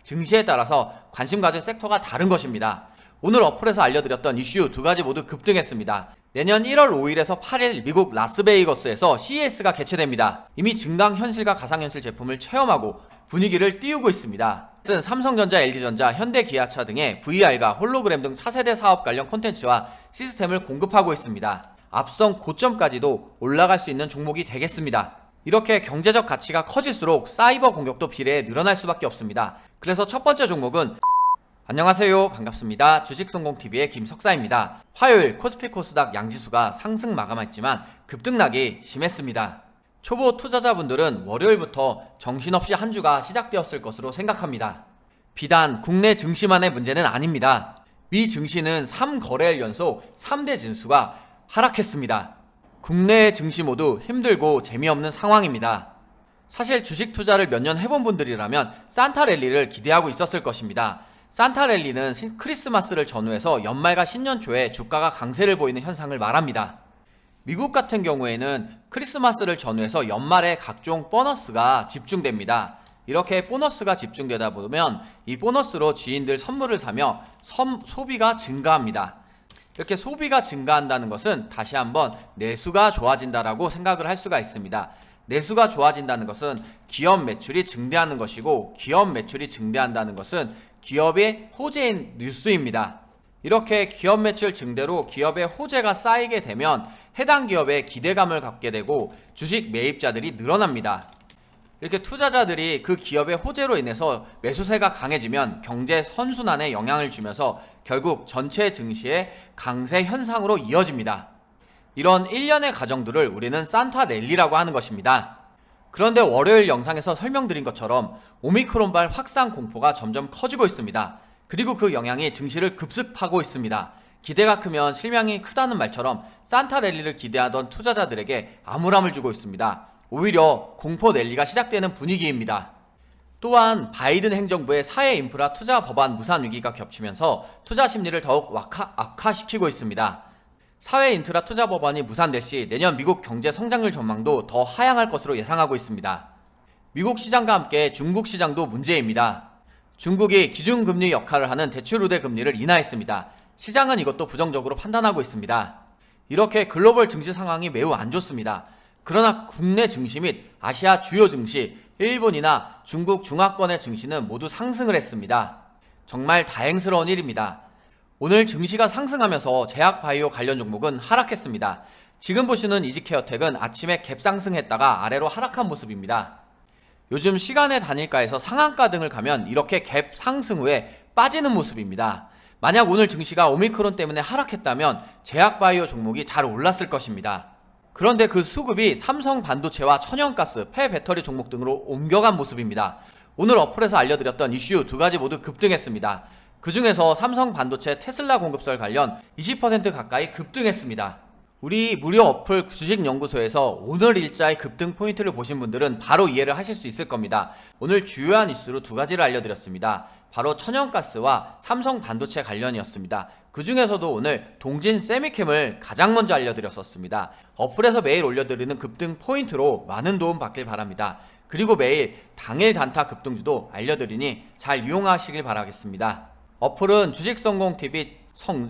증시에 따라서 관심 가질 섹터가 다른 것입니다. 오늘 어플에서 알려드렸던 이슈 두 가지 모두 급등했습니다. 내년 1월 5일에서 8일 미국 라스베이거스에서 CES가 개최됩니다. 이미 증강 현실과 가상현실 제품을 체험하고 분위기를 띄우고 있습니다. 삼성전자, LG전자, 현대기아차 등의 VR과 홀로그램 등 차세대 사업 관련 콘텐츠와 시스템을 공급하고 있습니다. 앞선 고점까지도 올라갈 수 있는 종목이 되겠습니다. 이렇게 경제적 가치가 커질수록 사이버 공격도 비례해 늘어날 수밖에 없습니다. 그래서 첫 번째 종목은 안녕하세요, 반갑습니다. 주식성공TV의 김석사입니다. 화요일 코스피 코스닥 양지수가 상승 마감했지만 급등락이 심했습니다. 초보 투자자분들은 월요일부터 정신없이 한 주가 시작되었을 것으로 생각합니다. 비단 국내 증시만의 문제는 아닙니다. 미 증시는 3거래일 연속 3대 진수가 하락했습니다. 국내 증시 모두 힘들고 재미없는 상황입니다. 사실 주식 투자를 몇 년 해본 분들이라면 산타 랠리를 기대하고 있었을 것입니다. 산타 랠리는 크리스마스를 전후해서 연말과 신년 초에 주가가 강세를 보이는 현상을 말합니다. 미국 같은 경우에는 크리스마스를 전후해서 연말에 각종 보너스가 집중됩니다. 이렇게 보너스가 집중되다 보면 이 보너스로 지인들 선물을 사며 소비가 증가합니다. 이렇게 소비가 증가한다는 것은 다시 한번 내수가 좋아진다라고 생각을 할 수가 있습니다. 내수가 좋아진다는 것은 기업 매출이 증대하는 것이고, 기업 매출이 증대한다는 것은 기업의 호재인 뉴스입니다. 이렇게 기업 매출 증대로 기업의 호재가 쌓이게 되면 해당 기업에 기대감을 갖게 되고 주식 매입자들이 늘어납니다. 이렇게 투자자들이 그 기업의 호재로 인해서 매수세가 강해지면 경제 선순환에 영향을 주면서 결국 전체 증시의 강세 현상으로 이어집니다. 이런 일련의 과정들을 우리는 산타 랠리라고 하는 것입니다. 그런데 월요일 영상에서 설명드린 것처럼 오미크론발 확산 공포가 점점 커지고 있습니다. 그리고 그 영향이 증시를 급습하고 있습니다. 기대가 크면 실망이 크다는 말처럼 산타 랠리를 기대하던 투자자들에게 암울함을 주고 있습니다. 오히려 공포 랠리가 시작되는 분위기입니다. 또한 바이든 행정부의 사회 인프라 투자 법안 무산 위기가 겹치면서 투자 심리를 더욱 악화시키고 있습니다. 사회 인프라 투자 법안이 무산될 시 내년 미국 경제 성장률 전망도 더 하향할 것으로 예상하고 있습니다. 미국 시장과 함께 중국 시장도 문제입니다. 중국이 기준금리 역할을 하는 대출 우대 금리를 인하했습니다. 시장은 이것도 부정적으로 판단하고 있습니다. 이렇게 글로벌 증시 상황이 매우 안 좋습니다. 그러나 국내 증시 및 아시아 주요 증시, 일본이나 중국 중화권의 증시는 모두 상승을 했습니다. 정말 다행스러운 일입니다. 오늘 증시가 상승하면서 제약바이오 관련 종목은 하락했습니다. 지금 보시는 이지케어텍은 아침에 갭 상승했다가 아래로 하락한 모습입니다. 요즘 시간의 단일가에서 상한가 등을 가면 이렇게 갭 상승 후에 빠지는 모습입니다. 만약 오늘 증시가 오미크론 때문에 하락했다면 제약바이오 종목이 잘 올랐을 것입니다. 그런데 그 수급이 삼성 반도체와 천연가스, 폐배터리 종목 등으로 옮겨간 모습입니다. 오늘 어플에서 알려드렸던 이슈 두 가지 모두 급등했습니다. 그 중에서 삼성 반도체 테슬라 공급설 관련 20% 가까이 급등했습니다. 우리 무료 어플 주식연구소에서 오늘 일자의 급등 포인트를 보신 분들은 바로 이해를 하실 수 있을 겁니다. 오늘 주요한 이슈로 두 가지를 알려드렸습니다. 바로 천연가스와 삼성 반도체 관련이었습니다. 그 중에서도 오늘 동진 세미캠을 가장 먼저 알려드렸었습니다. 어플에서 매일 올려드리는 급등 포인트로 많은 도움 받길 바랍니다. 그리고 매일 당일 단타 급등주도 알려드리니 잘 이용하시길 바라겠습니다. 어플은 주식성공TV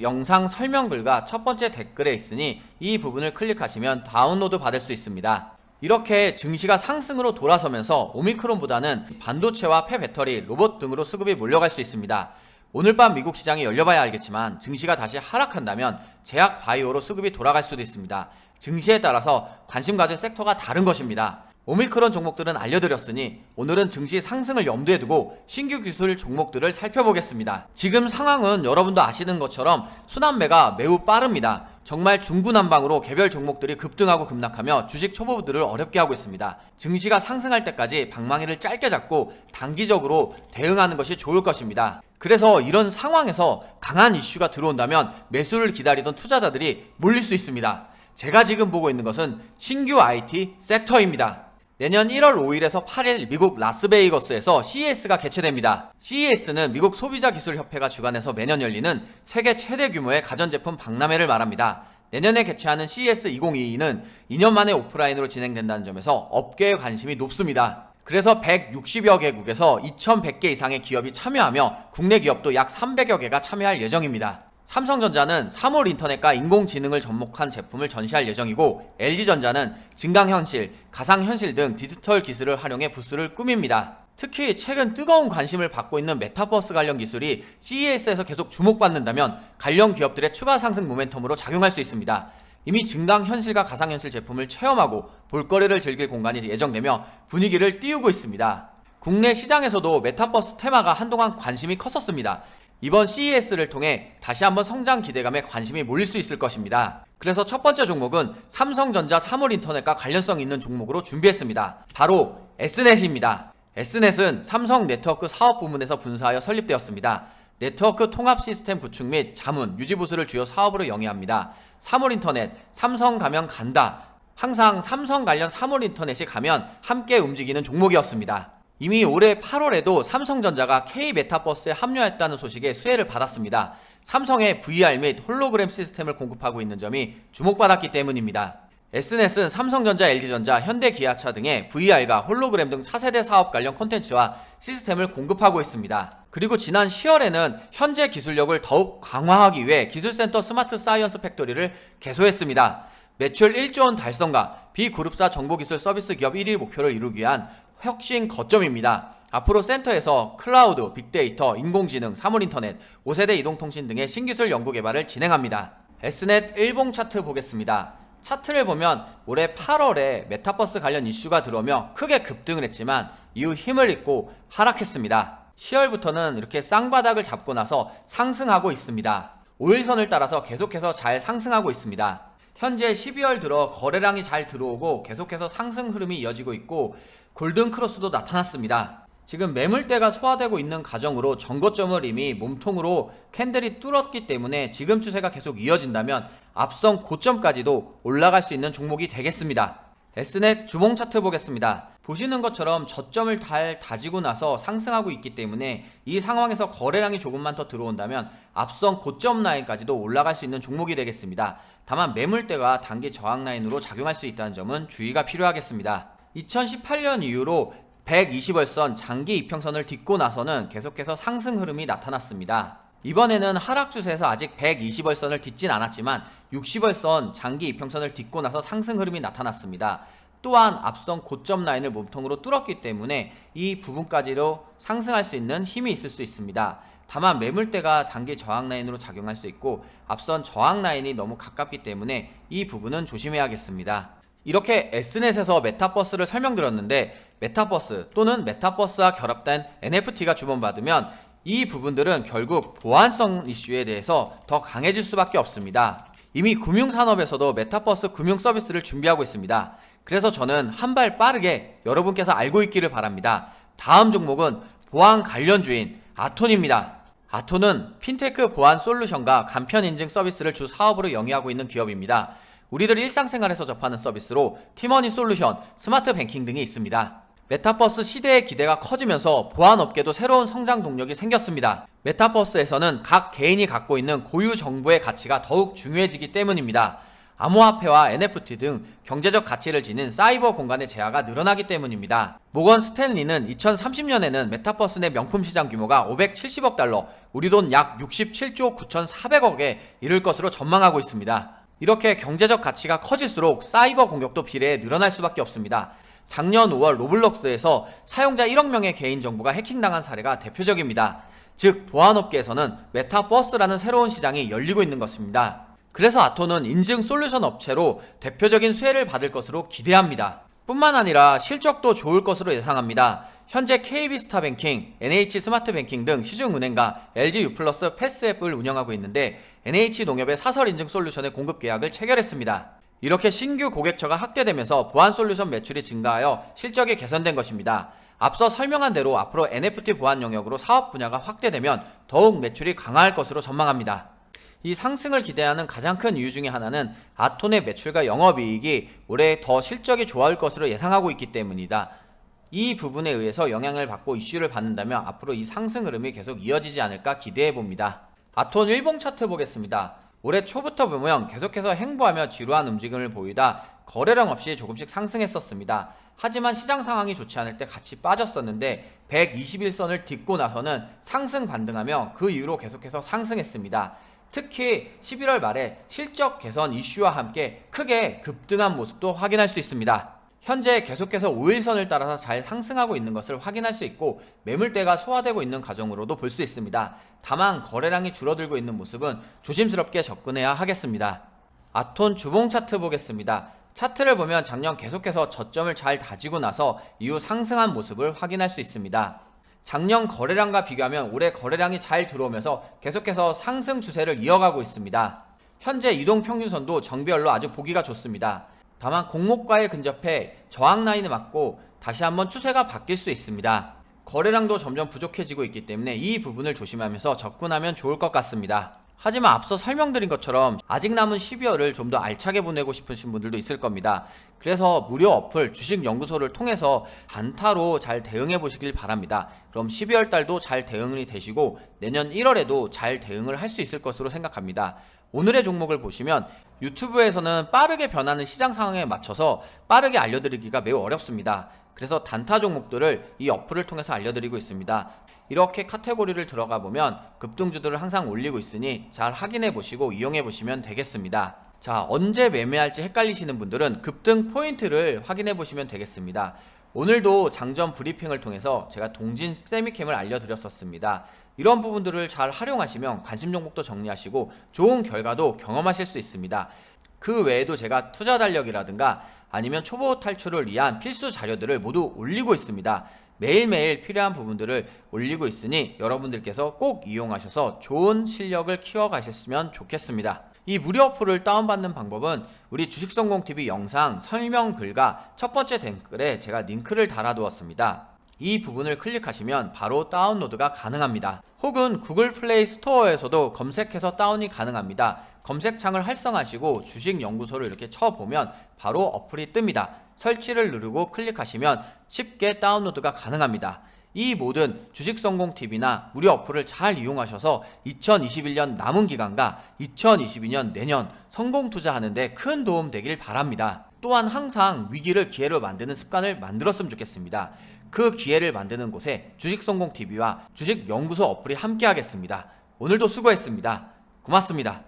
영상 설명글과 첫 번째 댓글에 있으니 이 부분을 클릭하시면 다운로드 받을 수 있습니다. 이렇게 증시가 상승으로 돌아서면서 오미크론보다는 반도체와 폐배터리, 로봇 등으로 수급이 몰려갈 수 있습니다. 오늘 밤 미국 시장이 열려봐야 알겠지만 증시가 다시 하락한다면 제약 바이오로 수급이 돌아갈 수도 있습니다. 증시에 따라서 관심 가질 섹터가 다른 것입니다. 오미크론 종목들은 알려드렸으니 오늘은 증시 상승을 염두에 두고 신규 기술 종목들을 살펴보겠습니다. 지금 상황은 여러분도 아시는 것처럼 순환매가 매우 빠릅니다. 정말 중구난방으로 개별 종목들이 급등하고 급락하며 주식 초보들을 어렵게 하고 있습니다. 증시가 상승할 때까지 방망이를 짧게 잡고 단기적으로 대응하는 것이 좋을 것입니다. 그래서 이런 상황에서 강한 이슈가 들어온다면 매수를 기다리던 투자자들이 몰릴 수 있습니다. 제가 지금 보고 있는 것은 신규 IT 섹터입니다. 내년 1월 5일에서 8일 미국 라스베이거스에서 CES가 개최됩니다. CES는 미국 소비자기술협회가 주관해서 매년 열리는 세계 최대 규모의 가전제품 박람회를 말합니다. 내년에 개최하는 CES 2022는 2년 만에 오프라인으로 진행된다는 점에서 업계의 관심이 높습니다. 그래서 160여 개국에서 2100개 이상의 기업이 참여하며 국내 기업도 약 300여 개가 참여할 예정입니다. 삼성전자는 3월 인터넷과 인공지능을 접목한 제품을 전시할 예정이고, LG전자는 증강현실, 가상현실 등 디지털 기술을 활용해 부스를 꾸밉니다. 특히 최근 뜨거운 관심을 받고 있는 메타버스 관련 기술이 CES에서 계속 주목받는다면 관련 기업들의 추가 상승 모멘텀으로 작용할 수 있습니다. 이미 증강현실과 가상현실 제품을 체험하고 볼거리를 즐길 공간이 예정되며 분위기를 띄우고 있습니다. 국내 시장에서도 메타버스 테마가 한동안 관심이 컸었습니다. 이번 CES를 통해 다시 한번 성장 기대감에 관심이 몰릴 수 있을 것입니다. 그래서 첫 번째 종목은 삼성전자 사물인터넷과 관련성 있는 종목으로 준비했습니다. 바로 S넷입니다. S넷은 삼성 네트워크 사업 부문에서 분사하여 설립되었습니다. 네트워크 통합 시스템 구축 및 자문, 유지 보수를 주요 사업으로 영위합니다. 사물인터넷, 삼성 가면 간다. 항상 삼성 관련 사물인터넷이 가면 함께 움직이는 종목이었습니다. 이미 올해 8월에도 삼성전자가 K-메타버스에 합류했다는 소식에 수혜를 받았습니다. 삼성의 VR 및 홀로그램 시스템을 공급하고 있는 점이 주목받았기 때문입니다. S넷은 삼성전자, LG전자, 현대기아차 등의 VR과 홀로그램 등 차세대 사업 관련 콘텐츠와 시스템을 공급하고 있습니다. 그리고 지난 10월에는 현재 기술력을 더욱 강화하기 위해 기술센터 스마트 사이언스 팩토리를 개소했습니다. 매출 1조 원 달성과 비그룹사 정보기술 서비스 기업 1위 목표를 이루기 위한 혁신 거점입니다. 앞으로 센터에서 클라우드, 빅데이터, 인공지능, 사물인터넷, 5세대 이동통신 등의 신기술 연구개발을 진행합니다. S넷 일봉 차트 보겠습니다. 차트를 보면 올해 8월에 메타버스 관련 이슈가 들어오며 크게 급등을 했지만 이후 힘을 잃고 하락했습니다. 10월부터는 이렇게 쌍바닥을 잡고 나서 상승하고 있습니다. 5일선을 따라서 계속해서 잘 상승하고 있습니다. 현재 12월 들어 거래량이 잘 들어오고 계속해서 상승 흐름이 이어지고 있고 골든 크로스도 나타났습니다. 지금 매물대가 소화되고 있는 과정으로 전고점을 이미 몸통으로 캔들이 뚫었기 때문에 지금 추세가 계속 이어진다면 앞선 고점까지도 올라갈 수 있는 종목이 되겠습니다. S넷 주봉 차트 보겠습니다. 보시는 것처럼 저점을 잘 다지고 나서 상승하고 있기 때문에 이 상황에서 거래량이 조금만 더 들어온다면 앞선 고점 라인까지도 올라갈 수 있는 종목이 되겠습니다. 다만 매물대가 단기 저항 라인으로 작용할 수 있다는 점은 주의가 필요하겠습니다. 2018년 이후로 120월선 장기 이평선을 딛고 나서는 계속해서 상승 흐름이 나타났습니다. 이번에는 하락 추세에서 아직 120월선을 딛진 않았지만 60월선 장기 이평선을 딛고 나서 상승 흐름이 나타났습니다. 또한 앞선 고점 라인을 몸통으로 뚫었기 때문에 이 부분까지도 상승할 수 있는 힘이 있을 수 있습니다. 다만 매물대가 단기 저항 라인으로 작용할 수 있고 앞선 저항 라인이 너무 가깝기 때문에 이 부분은 조심해야겠습니다. 이렇게 S넷에서 메타버스를 설명드렸는데 메타버스 또는 메타버스와 결합된 NFT가 주목받으면 이 부분들은 결국 보안성 이슈에 대해서 더 강해질 수밖에 없습니다. 이미 금융산업에서도 메타버스 금융 서비스를 준비하고 있습니다. 그래서 저는 한 발 빠르게 여러분께서 알고 있기를 바랍니다. 다음 종목은 보안 관련주인 아톤입니다. 아톤은 핀테크 보안 솔루션과 간편 인증 서비스를 주 사업으로 영위하고 있는 기업입니다. 우리들이 일상생활에서 접하는 서비스로 티머니 솔루션, 스마트 뱅킹 등이 있습니다. 메타버스 시대의 기대가 커지면서 보안업계도 새로운 성장 동력이 생겼습니다. 메타버스에서는 각 개인이 갖고 있는 고유 정보의 가치가 더욱 중요해지기 때문입니다. 암호화폐와 NFT 등 경제적 가치를 지닌 사이버 공간의 제약가 늘어나기 때문입니다. 모건 스탠리는 2030년에는 메타버스 내 명품 시장 규모가 570억 달러, 우리 돈 약 67조 9,400억에 이를 것으로 전망하고 있습니다. 이렇게 경제적 가치가 커질수록 사이버 공격도 비례해 늘어날 수밖에 없습니다. 작년 5월 로블록스에서 사용자 1억 명의 개인정보가 해킹당한 사례가 대표적입니다. 즉 보안업계에서는 메타버스라는 새로운 시장이 열리고 있는 것입니다. 그래서 아톤은 인증 솔루션 업체로 대표적인 수혜를 받을 것으로 기대합니다. 뿐만 아니라 실적도 좋을 것으로 예상합니다. 현재 KB스타뱅킹, NH스마트뱅킹 등 시중은행과 LG유플러스 패스앱을 운영하고 있는데 NH농협의 사설인증 솔루션의 공급 계약을 체결했습니다. 이렇게 신규 고객처가 확대되면서 보안 솔루션 매출이 증가하여 실적이 개선된 것입니다. 앞서 설명한 대로 앞으로 NFT 보안 영역으로 사업 분야가 확대되면 더욱 매출이 강화할 것으로 전망합니다. 이 상승을 기대하는 가장 큰 이유 중에 하나는 아톤의 매출과 영업이익이 올해 더 실적이 좋아질 것으로 예상하고 있기 때문이다. 이 부분에 의해서 영향을 받고 이슈를 받는다면 앞으로 이 상승 흐름이 계속 이어지지 않을까 기대해 봅니다. 아톤 일봉 차트 보겠습니다. 올해 초부터 보면 계속해서 행보하며 지루한 움직임을 보이다 거래량 없이 조금씩 상승했었습니다. 하지만 시장 상황이 좋지 않을 때 같이 빠졌었는데 121선을 딛고 나서는 상승 반등하며 그 이후로 계속해서 상승했습니다. 특히 11월 말에 실적 개선 이슈와 함께 크게 급등한 모습도 확인할 수 있습니다. 현재 계속해서 5일선을 따라서 잘 상승하고 있는 것을 확인할 수 있고 매물대가 소화되고 있는 과정으로도 볼 수 있습니다. 다만 거래량이 줄어들고 있는 모습은 조심스럽게 접근해야 하겠습니다. 아톤 주봉 차트 보겠습니다. 차트를 보면 작년 계속해서 저점을 잘 다지고 나서 이후 상승한 모습을 확인할 수 있습니다. 작년 거래량과 비교하면 올해 거래량이 잘 들어오면서 계속해서 상승 추세를 이어가고 있습니다. 현재 이동평균선도 정비열로 아주 보기가 좋습니다. 다만 공목과에 근접해 저항 라인을 맞고 다시 한번 추세가 바뀔 수 있습니다. 거래량도 점점 부족해지고 있기 때문에 이 부분을 조심하면서 접근하면 좋을 것 같습니다. 하지만 앞서 설명드린 것처럼 아직 남은 12월을 좀 더 알차게 보내고 싶으신 분들도 있을 겁니다. 그래서 무료 어플 주식연구소를 통해서 단타로 잘 대응해 보시길 바랍니다. 그럼 12월 달도 잘 대응이 되시고 내년 1월에도 잘 대응을 할 수 있을 것으로 생각합니다. 오늘의 종목을 보시면 유튜브에서는 빠르게 변하는 시장 상황에 맞춰서 빠르게 알려드리기가 매우 어렵습니다. 그래서 단타 종목들을 이 어플을 통해서 알려드리고 있습니다. 이렇게 카테고리를 들어가 보면 급등주들을 항상 올리고 있으니 잘 확인해 보시고 이용해 보시면 되겠습니다. 자, 언제 매매할지 헷갈리시는 분들은 급등 포인트를 확인해 보시면 되겠습니다. 오늘도 장전 브리핑을 통해서 제가 동진 세미캠을 알려드렸었습니다. 이런 부분들을 잘 활용하시면 관심 종목도 정리하시고 좋은 결과도 경험하실 수 있습니다. 그 외에도 제가 투자 달력이라든가 아니면 초보 탈출을 위한 필수 자료들을 모두 올리고 있습니다. 매일매일 필요한 부분들을 올리고 있으니 여러분들께서 꼭 이용하셔서 좋은 실력을 키워가셨으면 좋겠습니다. 이 무료 어플을 다운받는 방법은 우리 주식성공TV 영상 설명글과 첫 번째 댓글에 제가 링크를 달아두었습니다. 이 부분을 클릭하시면 바로 다운로드가 가능합니다. 혹은 구글 플레이 스토어에서도 검색해서 다운이 가능합니다. 검색창을 활성화하시고 주식연구소를 이렇게 쳐보면 바로 어플이 뜹니다. 설치를 누르고 클릭하시면 쉽게 다운로드가 가능합니다. 이 모든 주식성공TV나 무료 어플을 잘 이용하셔서 2021년 남은 기간과 2022년 내년 성공 투자하는 데 큰 도움 되길 바랍니다. 또한 항상 위기를 기회로 만드는 습관을 만들었으면 좋겠습니다. 그 기회를 만드는 곳에 주식성공TV와 주식연구소 어플이 함께 하겠습니다. 오늘도 수고했습니다. 고맙습니다.